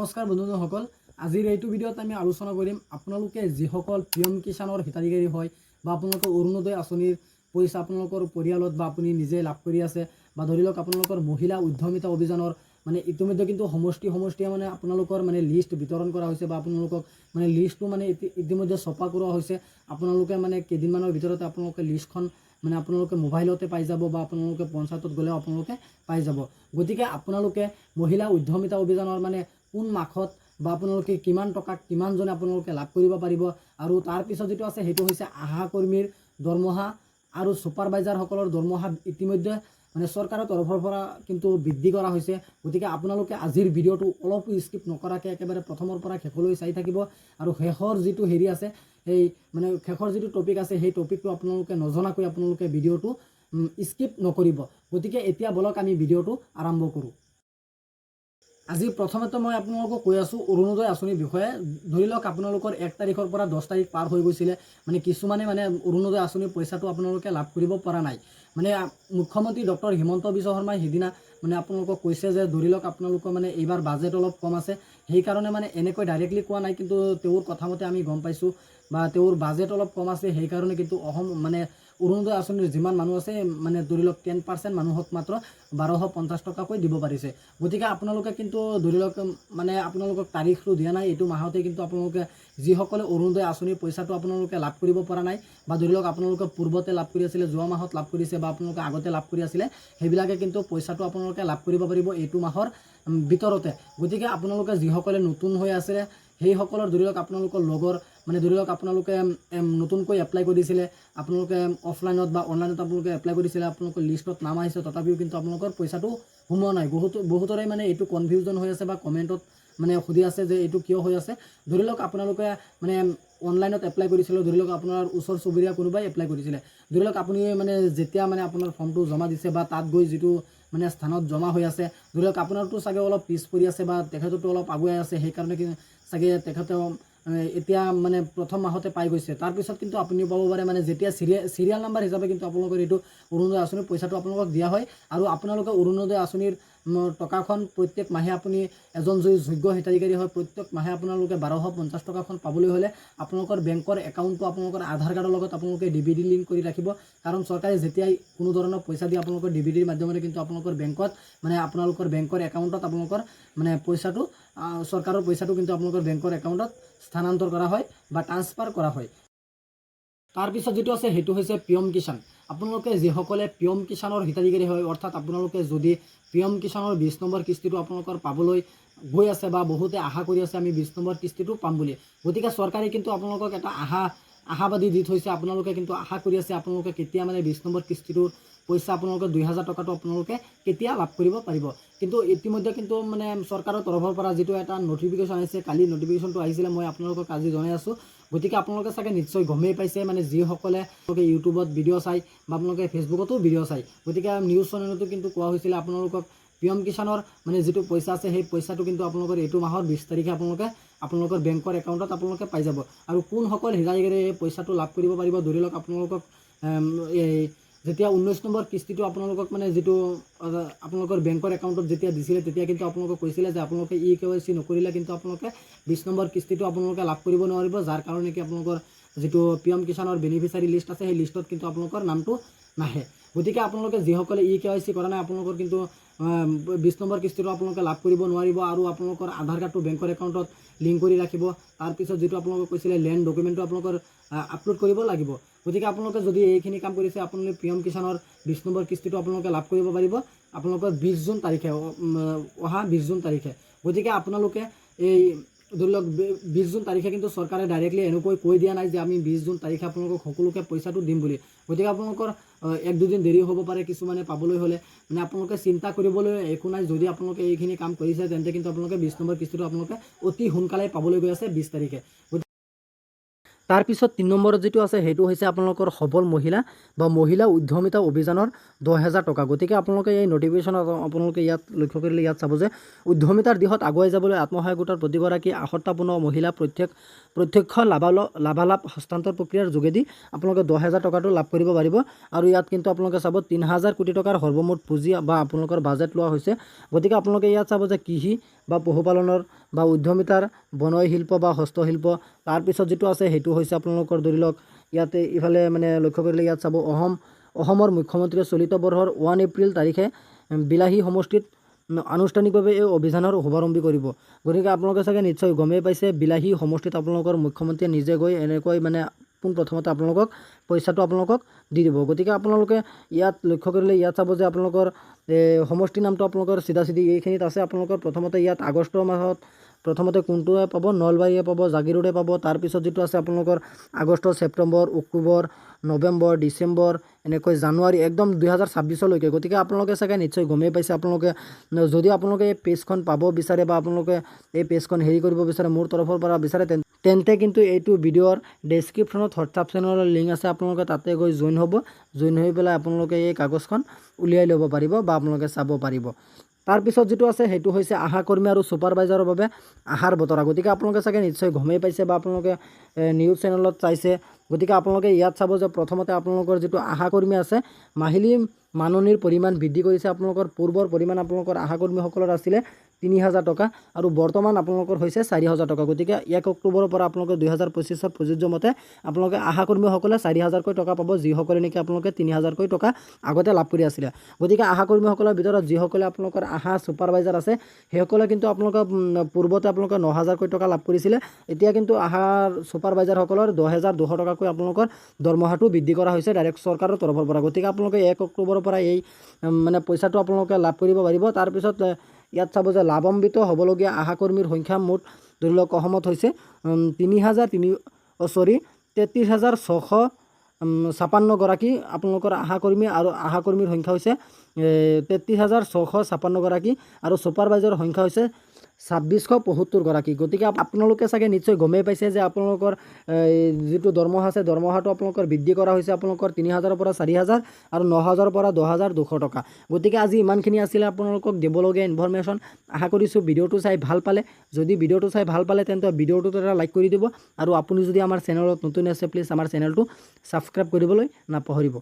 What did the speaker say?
নমস্কাৰ বন্ধুসকল, আজিৰ এইটো ভিডিঅ'ত আমি আলোচনা কৰিম আপোনালোকে যিসকল পিএম কিষাণৰ হিতাধিকাৰী হয় বা আপোনালোকৰ অৰুণোদয় আঁচনিৰ পইচা আপোনালোকৰ পৰিয়ালত বা আপুনি নিজে লাভ কৰি আছে বা ধৰি লওক আপোনালোকৰ মহিলা উদ্যমিতা অভিযানৰ মানে ইতিমধ্যে কিন্তু সমষ্টিয়ে মানে আপোনালোকৰ মানে লিষ্ট বিতৰণ কৰা হৈছে বা আপোনালোকক মানে লিষ্টটো মানে ইতিমধ্যে ছপা কৰা হৈছে। আপোনালোকে মানে কেইদিনমানৰ ভিতৰতে আপোনালোকে লিষ্টখন মানে আপোনালোকে মোবাইলতে পাই যাব বা আপোনালোকে পঞ্চায়তত গ'লেও আপোনালোকে পাই যাব। গতিকে আপোনালোকে মহিলা উদ্যমিতা অভিযানৰ মানে কোন মাহত বা আপোনালোকে কিমান টকা কিমানজনে আপোনালোকে লাভ কৰিব পাৰিব আৰু তাৰ পিছত যেটো আছে সেইটো হৈছে আশা কৰ্মীৰ দৰমহা আৰু সুপাৰভাইজাৰসকলৰ দৰমহা ইতিমধ্যে মানে চৰকাৰৰ তৰফৰ পৰা কিন্তু বৃদ্ধি কৰা হৈছে। গতিকে আপোনালোকে আজিৰ ভিডিঅ'টো অলপ স্কিপ নকৰাকৈ একেবাৰে প্ৰথমৰ পৰা শেষলৈ চাই থাকিব আৰু শেষৰ যিটো হেৰি আছে এই মানে শেষৰ যিটো টপিক আছে সেই টপিকটো আপোনালোকে নজনাকৈ আপোনালোকে ভিডিঅ'টো স্কিপ নকৰিব। গতিকে এতিয়া বলক আমি ভিডিঅ'টো আৰম্ভ কৰোঁ। আজি প্ৰথমতে মই আপোনালোকক কৈ আছোঁ অৰুণোদয় আঁচনিৰ বিষয়ে। ধৰি লওক আপোনালোকৰ 1 তাৰিখৰ পৰা 10 তাৰিখ পাৰ হৈ গৈছিলে, মানে কিছুমানে মানে অৰুণোদয় আঁচনিৰ পইচাটো আপোনালোকে লাভ কৰিব পৰা নাই। মানে মুখ্যমন্ত্ৰী ডক্টৰ হিমন্ত বিশ্ব শৰ্মাই সিদিনা মানে আপোনালোকক কৈছে যে ধৰি লওক আপোনালোকৰ মানে এইবাৰ বাজেট অলপ কম আছে, সেইকাৰণে মানে এনেকৈ ডাইৰেক্টলি কোৱা নাই, কিন্তু তেওঁৰ কথা মতে আমি গম পাইছোঁ বা তেওঁৰ বাজেট অলপ কম আছে, সেইকাৰণে কিন্তু মানে অৰুণোদয় আঁচনিৰ যিমান মানুহ আছে মানে ধৰি লওক 10% মানুহক মাত্ৰ 1250 টকাকৈ দিব পাৰিছে। গতিকে আপোনালোকে কিন্তু ধৰি লওক মানে আপোনালোকক তাৰিখটো দিয়া নাই, এইটো মাহতে কিন্তু আপোনালোকে যিসকলে অৰুণোদয় আঁচনিৰ পইচাটো আপোনালোকে লাভ কৰিব পৰা নাই বা ধৰি লওক আপোনালোকে পূৰ্বতে লাভ কৰি আছিলে, যোৱা মাহত লাভ কৰিছে বা আপোনালোকে আগতে লাভ কৰি আছিলে, সেইবিলাকে কিন্তু পইচাটো আপোনালোকে লাভ কৰিব পাৰিব এইটো মাহৰ ভিতৰতে। গতিকে আপোনালোকে যিসকলে নতুন হৈ আছে সেইসকলৰ ধৰি লওক আপোনালোকৰ লগৰ মানে ধৰি লওক আপোনালোকে নতুনকৈ এপ্লাই কৰিছিলে, আপোনালোকে অফলাইনত বা অনলাইনত আপোনালোকে এপ্লাই কৰিছিলে, আপোনালোকৰ লিষ্টত নাম আহিছে, তথাপিও কিন্তু আপোনালোকৰ পইচাটো সোমোৱা নাই। বহুতৰে মানে এইটো কনফিউজন হৈ আছে বা কমেণ্টত মানে সুধি আছে যে এইটো কিয় হৈ আছে। ধৰি লওক আপোনালোকে মানে অনলাইনত এপ্লাই কৰিছিলে, ধৰি লওক আপোনাৰ ওচৰ চুবুৰীয়া কোনোবাই এপ্লাই কৰিছিলে, ধৰি লওক আপুনি মানে যেতিয়া মানে আপোনাৰ ফৰ্মটো জমা দিছে বা তাত গৈ যিটো মানে স্থানত জমা হৈ আছে, ধৰি লওক আপোনাৰতো চাগে অলপ পিছ পৰি আছে বা তেখেততো অলপ আগুৱাই আছে, সেইকাৰণে চাগে তেখেতে এতিয়া মানে প্ৰথম মাহতে পাই গৈছে। তাৰপিছত কিন্তু আপুনি পাব পাৰে মানে যেতিয়া চিৰিয়েল নাম্বাৰ হিচাপে কিন্তু আপোনালোকৰ এইটো অৰুণোদয় আঁচনিৰ পইচাটো আপোনালোকক দিয়া হয় আৰু আপোনালোকে অৰুণোদয় আঁচনিৰ টকাখন প্ৰত্যেক মাহে আপুনি এজন যদি যোগ্য হিতাধিকাৰী হয় প্ৰত্যেক মাহে আপোনালোকে 1250 টকাখন পাবলৈ হ'লে আপোনালোকৰ বেংকৰ একাউণ্টটো আপোনালোকৰ আধাৰ কাৰ্ডৰ লগত আপোনালোকে DVD লিংক কৰি ৰাখিব। কাৰণ চৰকাৰে যেতিয়াই কোনো ধৰণৰ পইচা দিয়ে আপোনালোকৰ DVDৰ মাধ্যমেৰে কিন্তু আপোনালোকৰ বেংকত মানে আপোনালোকৰ বেংকৰ একাউণ্টত আপোনালোকৰ মানে পইচাটো চৰকাৰৰ পইচাটো কিন্তু আপোনালোকৰ বেংকৰ একাউণ্টত স্থানান্তৰ কৰা হয় বা ট্ৰান্সফাৰ কৰা হয়। তাৰপিছত যেটো আছে সেইটো হৈছে পিএম কিষাণ। আপোনালোকে যিসকলে পিএম কিষাণৰ হিতাধিকাৰী হয়, অৰ্থাৎ আপোনালোকে যদি পিএম কিষাণৰ 20 নম্বৰ কিস্তিটো আপোনালোকৰ পাবলৈ গৈ আছে বা বহুতে আশা কৰি আছে আমি 20 নম্বৰ কিস্তিটো পাম বুলি, গতিকে চৰকাৰে কিন্তু আপোনালোকক এটা আশাবাদী দি থৈছে। আপোনালোকে কিন্তু আশা কৰি আছে আপোনালোকে কেতিয়া মানে 20 নম্বৰ কিস্তিটোৰ পইচা আপোনালোকে 2000 টকাটো আপোনালোকে কেতিয়া লাভ কৰিব পাৰিব। কিন্তু ইতিমধ্যে কিন্তু মানে চৰকাৰৰ তৰফৰ পৰা যিটো এটা নটিফিকেশ্যন আহিছে, কালি নটিফিকেশ্যনটো আহিছিলে, মই আপোনালোকক আজি জনাই আছোঁ। গতিকে আপোনালোকে চাগে নিশ্চয় গমেই পাইছে, মানে যিসকলে ইউটিউবত ভিডিঅ' চাই বা আপোনালোকে ফেচবুকতো ভিডিঅ' চাই, গতিকে নিউজ চেনেলতো কিন্তু কোৱা হৈছিলে আপোনালোকক পিএম কিষাণৰ মানে যিটো পইচা আছে সেই পইচাটো কিন্তু আপোনালোকৰ এইটো মাহৰ 20 তাৰিখে আপোনালোকৰ বেংকৰ একাউণ্টত আপোনালোকে পাই যাব। আৰু কোনসকল হিতাধিকাৰী এই পইচাটো লাভ কৰিব পাৰিব, ধৰি লওক আপোনালোকক যেতিয়া 19 নম্বৰ কিস্তিটো আপোনালোকক মানে যিটো আপোনালোকৰ বেংকৰ একাউণ্টত যেতিয়া দিছিলে তেতিয়া কিন্তু আপোনালোকক কৈছিলে যে আপোনালোকে KYC নকৰিলে কিন্তু আপোনালোকে 20 নম্বৰ কিস্তিটো আপোনালোকে লাভ কৰিব নোৱাৰিব, যাৰ কাৰণে কি আপোনালোকৰ যিটো পিএম কিষাণৰ বেনিফিচিয়াৰী লিষ্ট আছে সেই লিষ্টত কিন্তু আপোনালোকৰ নামটো নাহে। গতিকে আপোনালোকে যিসকলে KYC কৰা নাই আপোনালোকৰ কিন্তু 20 নম্বৰ কিস্তিটো আপোনালোকে লাভ কৰিব নোৱাৰিব আৰু আপোনালোকৰ আধাৰ কাৰ্ডটো বেংকৰ একাউণ্টত লিংক কৰি ৰাখিব। তাৰপিছত যিটো আপোনালোকে কৈছিলে লেণ্ড ডকুমেণ্টটো আপোনালোকৰ আপলোড কৰিব লাগিব। গতিকে আপোনালোকে যদি এইখিনি কাম কৰিছে আপোনালোকে পিএম কিষাণৰ 20 নম্বৰ কিস্তিটো আপোনালোকে লাভ কৰিব পাৰিব আপোনালোকৰ 20 জুন তাৰিখে, অহা 20 জুন তাৰিখে। গতিকে আপোনালোকে এই ধৰি লওক 20 জুন তাৰিখে কিন্তু চৰকাৰে ডাইৰেক্টলি এনেকৈ কৈ দিয়া নাই যে আমি 20 জুন তাৰিখে আপোনালোকক সকলোকে পইচাটো দিম বুলি। গতিকে আপোনালোকৰ 1-2 দিন দেৰি হ'ব পাৰে কিছুমানে পাবলৈ হ'লে, মানে আপোনালোকে চিন্তা কৰিবলৈ একো নাই। যদি আপোনালোকে এইখিনি কাম কৰিছে তেন্তে কিন্তু আপোনালোকে 20 নম্বৰ কিস্তিটো আপোনালোকে অতি সোনকালে পাবলৈ গৈ আছে 20 তাৰিখে। তাৰপিছত 3 নম্বৰত যেটো আছে সেইটো হৈছে আপোনালোকৰ সবল মহিলা বা মহিলা উদ্যমিতা অভিযানৰ 10,000 টকা। গতিকে আপোনালোকে এই নটিফিকেশ্যনত আপোনালোকে ইয়াত লক্ষ্য কৰিলে ইয়াত চাব যে উদ্যমিতাৰ দিশত আগুৱাই যাবলৈ আত্মসহায়ক গোটৰ প্ৰতিগৰাকী 68 মহিলা প্ৰত্যক্ষ লাভালাভ হস্তান্তৰ প্ৰক্ৰিয়াৰ যোগেদি আপোনালোকে 10,000 টকাটো লাভ কৰিব পাৰিব। আৰু ইয়াত কিন্তু আপোনালোকে চাব 3,000 কোটি টকাৰ সৰ্বমুঠ পুঁজি বা আপোনালোকৰ বাজেট লোৱা হৈছে। গতিকে আপোনালোকে ইয়াত চাব যে কৃষি বা পশুপালনৰ বা উদ্যমিতাৰ বনয় শিল্প বা হস্তশিল্প। তাৰপিছত যিটো আছে সেইটো হৈছে আপোনালোকৰ ধৰি লওক ইয়াতে ইফালে মানে লক্ষ্য কৰিলে ইয়াত চাব অসমৰ মুখ্যমন্ত্ৰীয়ে চলিত বৰ্ষৰ 1 এপ্ৰিল তাৰিখে বিলাহী সমষ্টিত আনুষ্ঠানিকভাৱে এই অভিযানৰ শুভাৰম্ভ কৰিব। গতিকে আপোনালোকে চাগে নিশ্চয় গমেই পাইছে বিলাহী সমষ্টিত আপোনালোকৰ মুখ্যমন্ত্ৰীয়ে নিজে গৈ এনেকৈ মানে পোনপ্ৰথমতে আপোনালোকক পইচাটো আপোনালোকক দি দিব। গতিকে আপোনালোকে ইয়াত লক্ষ্য কৰিলে ইয়াত চাব যে আপোনালোকৰ সমষ্টিৰ নামটো আপোনালোকৰ চিধাচিধি এইখিনিত আছে। আপোনালোকৰ প্ৰথমতে ইয়াত আগষ্ট মাহত প্ৰথমতে কোনটোৱে পাব, নলবাৰীয়ে পাব, জাগিৰোডে পাব। তাৰপিছত যিটো আছে আপোনালোকৰ আগষ্ট, ছেপ্টেম্বৰ, অক্টোবৰ, নৱেম্বৰ, ডিচেম্বৰ, এনেকৈ জানুৱাৰী একদম 2026লৈকে। গতিকে আপোনালোকে চাগে নিশ্চয় গমেই পাইছে। আপোনালোকে যদি আপোনালোকে এই পেজখন পাব বিচাৰে বা আপোনালোকে এই পেজখন হেৰি কৰিব বিচাৰে মোৰ তৰফৰ পৰা বিচাৰে তেন্তে কিন্তু এইটো ভিডিঅ'ৰ ডেছক্ৰিপশ্যনত হোৱাটছআপ চেনেলৰ লিংক আছে। আপোনালোকে তাতে গৈ জইন হ'ব। জইন হৈ পেলাই আপোনালোকে এই কাগজখন উলিয়াই ল'ব পাৰিব বা আপোনালোকে চাব পাৰিব। তাৰপিছত যিটো আছে সেইটো হৈছে আশা কৰ্মী আৰু ছুপাৰভাইজাৰৰ বাবে আহাৰ বতৰা। গতিকে আপোনালোকে চাগে নিশ্চয় গমেই পাইছে বা আপোনালোকে নিউজ চেনেলত চাইছে। গতিকে আপোনালোকে ইয়াত চাব যে প্ৰথমতে আপোনালোকৰ যিটো আশা কৰ্মী আছে মাহিলী মাননিৰ পৰিমাণ বৃদ্ধি কৰিছে। আপোনালোকৰ পূৰ্বৰ পৰিমাণ আপোনালোকৰ আশা কৰ্মীসকলৰ আছিলে 3000 টকা আৰু বৰ্তমান আপোনালোকৰ হৈছে 4000 টকা। গতিকে 1 অক্টোবৰৰ পৰা আপোনালোকে 2025ৰ প্ৰযোজ্য মতে আপোনালোকে আশা কৰ্মীসকলে 4000কৈ টকা পাব, যিসকলে নেকি আপোনালোকে 3000কৈ টকা আগতে লাভ কৰি আছিলে। গতিকে আশা কৰ্মীসকলৰ ভিতৰত যিসকলে আপোনালোকৰ আশা ছুপাৰভাইজাৰ আছে সেইসকলে কিন্তু আপোনালোকে পূৰ্বতে আপোনালোকে 9000কৈ টকা লাভ কৰিছিলে। এতিয়া কিন্তু আশা ছুপাৰভাইজাৰসকলৰ 10200 টকাকৈ আপোনালোকৰ দৰমহাটো বৃদ্ধি কৰা হৈছে ডাইৰেক্ট চৰকাৰৰ তৰফৰ পৰা। গতিকে আপোনালোকে 1 অক্টোবৰৰ পৰা এই মানে পইচাটো আপোনালোকে লাভ কৰিব পাৰিব। তাৰপিছত ইয়াত চাব যে লাভান্বিত হ'বলগীয়া আশা কৰ্মীৰ সংখ্যা মুঠ ধৰি লওক অসমত হৈছে 33,656 গৰাকী আপোনালোকৰ আশা কৰ্মী আৰু আশা কৰ্মীৰ সংখ্যা হৈছে 33,656 গৰাকী আৰু ছুপাৰভাইজাৰৰ সংখ্যা হৈছে 2675 গৰাকী। গতিকে আপোনালোকে চাগে নিশ্চয় গমেই পাইছে যে আপোনালোকৰ যিটো দৰমহা আছে দৰমহাটো আপোনালোকৰ বৃদ্ধি কৰা হৈছে আপোনালোকৰ 3000ৰ পৰা 4000 আৰু 9000ৰ পৰা 10200 টকা। গতিকে আজি ইমানখিনি আছিলে আপোনালোকক দিবলগীয়া ইনফৰমেশ্যন। আশা কৰিছোঁ ভিডিঅ'টো চাই ভাল পালে। যদি ভিডিঅ'টো চাই ভাল পালে তেন্তে ভিডিঅ'টোত এটা লাইক কৰি দিব আৰু আপুনি যদি আমাৰ চেনেলত নতুন আছে প্লিজ আমাৰ চেনেলটো ছাবস্ক্ৰাইব কৰিবলৈ নাপাহৰিব।